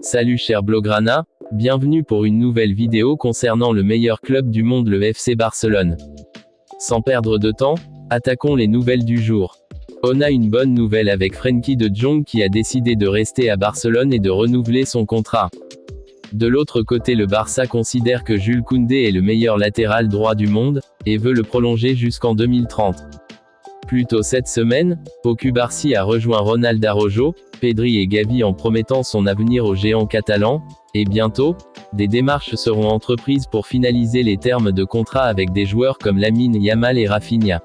Salut cher Blaugrana, bienvenue pour une nouvelle vidéo concernant le meilleur club du monde, le FC Barcelone. Sans perdre de temps, attaquons les nouvelles du jour. On a une bonne nouvelle avec Frenkie de Jong qui a décidé de rester à Barcelone et de renouveler son contrat. De l'autre côté, le Barça considère que Jules Koundé est le meilleur latéral droit du monde, et veut le prolonger jusqu'en 2030. Plus tôt cette semaine, Pau Cubarsí a rejoint Ronald Araujo, Pedri et Gavi en promettant son avenir au géant catalan, et bientôt, des démarches seront entreprises pour finaliser les termes de contrat avec des joueurs comme Lamine Yamal et Rafinha.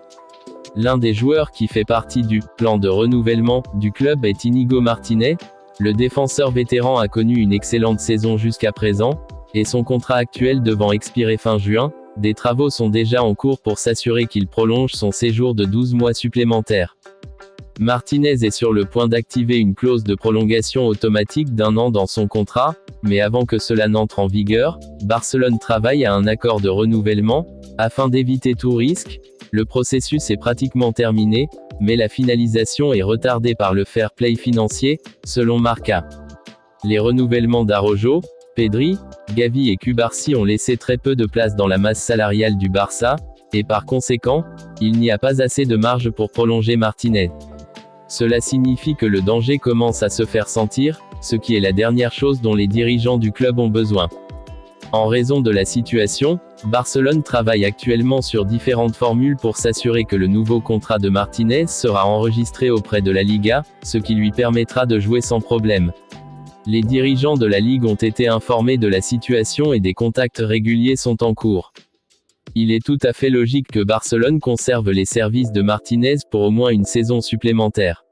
L'un des joueurs qui fait partie du plan de renouvellement du club est Íñigo Martínez. Le défenseur vétéran a connu une excellente saison jusqu'à présent, et son contrat actuel devant expirer fin juin, des travaux sont déjà en cours pour s'assurer qu'il prolonge son séjour de 12 mois supplémentaires. Martinez est sur le point d'activer une clause de prolongation automatique d'1 an dans son contrat, mais avant que cela n'entre en vigueur, Barcelone travaille à un accord de renouvellement, afin d'éviter tout risque. Le processus est pratiquement terminé, mais la finalisation est retardée par le fair play financier, selon Marca. Les renouvellements d'Araujo, Pedri, Gavi et Cubarsí ont laissé très peu de place dans la masse salariale du Barça, et par conséquent, il n'y a pas assez de marge pour prolonger Martinez. Cela signifie que le danger commence à se faire sentir, ce qui est la dernière chose dont les dirigeants du club ont besoin. En raison de la situation, Barcelone travaille actuellement sur différentes formules pour s'assurer que le nouveau contrat de Martinez sera enregistré auprès de la Liga, ce qui lui permettra de jouer sans problème. Les dirigeants de la Ligue ont été informés de la situation et des contacts réguliers sont en cours. Il est tout à fait logique que Barcelone conserve les services de Martinez pour au moins une saison supplémentaire.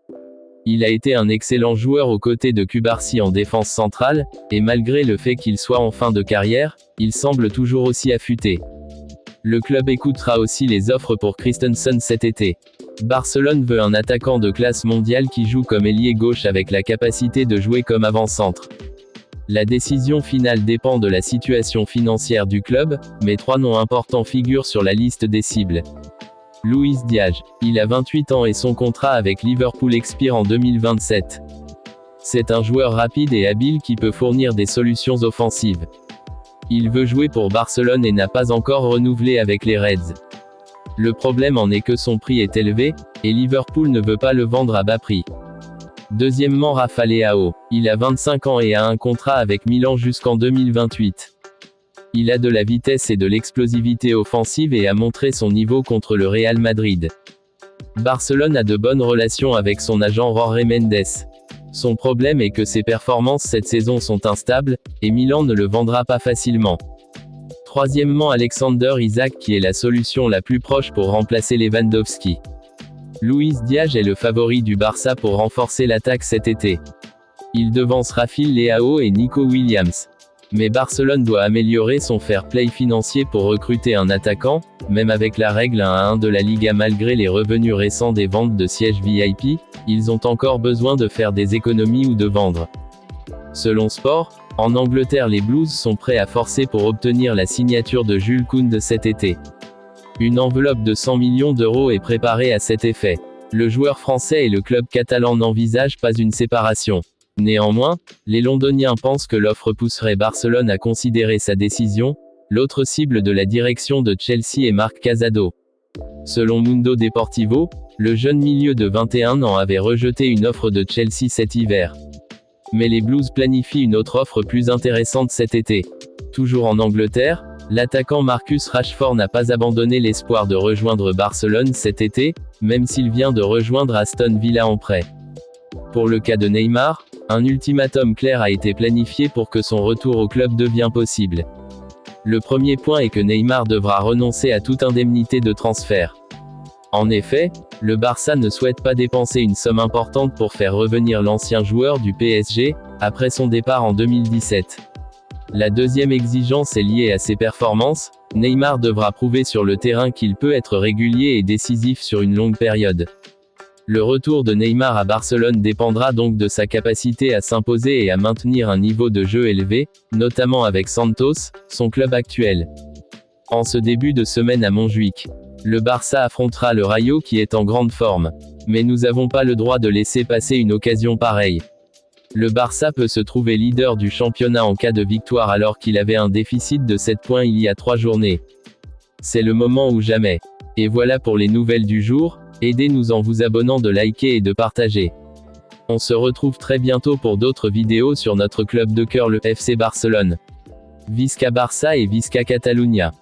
Il a été un excellent joueur aux côtés de Cubarsí en défense centrale, et malgré le fait qu'il soit en fin de carrière, il semble toujours aussi affûté. Le club écoutera aussi les offres pour Christensen cet été. Barcelone veut un attaquant de classe mondiale qui joue comme ailier gauche avec la capacité de jouer comme avant-centre. La décision finale dépend de la situation financière du club, mais 3 noms importants figurent sur la liste des cibles. Luis Diaz. Il a 28 ans et son contrat avec Liverpool expire en 2027. C'est un joueur rapide et habile qui peut fournir des solutions offensives. Il veut jouer pour Barcelone et n'a pas encore renouvelé avec les Reds. Le problème en est que son prix est élevé, et Liverpool ne veut pas le vendre à bas prix. Deuxièmement, Rafa Leao. Il a 25 ans et a un contrat avec Milan jusqu'en 2028. Il a de la vitesse et de l'explosivité offensive et a montré son niveau contre le Real Madrid. Barcelone a de bonnes relations avec son agent Jorge Mendes. Son problème est que ses performances cette saison sont instables, et Milan ne le vendra pas facilement. Troisièmement, Alexander Isak qui est la solution la plus proche pour remplacer Lewandowski. Luis Diaz est le favori du Barça pour renforcer l'attaque cet été. Il devance Rafael Leao et Nico Williams. Mais Barcelone doit améliorer son fair play financier pour recruter un attaquant, même avec la règle 1-1 de la Liga. Malgré les revenus récents des ventes de sièges VIP, ils ont encore besoin de faire des économies ou de vendre. Selon Sport, en Angleterre les Blues sont prêts à forcer pour obtenir la signature de Jules Koundé cet été. Une enveloppe de 100 millions d'euros est préparée à cet effet. Le joueur français et le club catalan n'envisagent pas une séparation. Néanmoins, les Londoniens pensent que l'offre pousserait Barcelone à considérer sa décision. L'autre cible de la direction de Chelsea est Marc Casado. Selon Mundo Deportivo, le jeune milieu de 21 ans avait rejeté une offre de Chelsea cet hiver. Mais les Blues planifient une autre offre plus intéressante cet été. Toujours en Angleterre, l'attaquant Marcus Rashford n'a pas abandonné l'espoir de rejoindre Barcelone cet été, même s'il vient de rejoindre Aston Villa en prêt. Pour le cas de Neymar, un ultimatum clair a été planifié pour que son retour au club devienne possible. Le premier point est que Neymar devra renoncer à toute indemnité de transfert. En effet, le Barça ne souhaite pas dépenser une somme importante pour faire revenir l'ancien joueur du PSG, après son départ en 2017. La deuxième exigence est liée à ses performances. Neymar devra prouver sur le terrain qu'il peut être régulier et décisif sur une longue période. Le retour de Neymar à Barcelone dépendra donc de sa capacité à s'imposer et à maintenir un niveau de jeu élevé, notamment avec Santos, son club actuel. En ce début de semaine à Montjuïc, le Barça affrontera le Rayo qui est en grande forme. Mais nous n'avons pas le droit de laisser passer une occasion pareille. Le Barça peut se trouver leader du championnat en cas de victoire alors qu'il avait un déficit de 7 points il y a 3 journées. C'est le moment ou jamais. Et voilà pour les nouvelles du jour, aidez-nous en vous abonnant, de liker et de partager. On se retrouve très bientôt pour d'autres vidéos sur notre club de cœur, le FC Barcelone. Visca Barça et Visca Catalunya.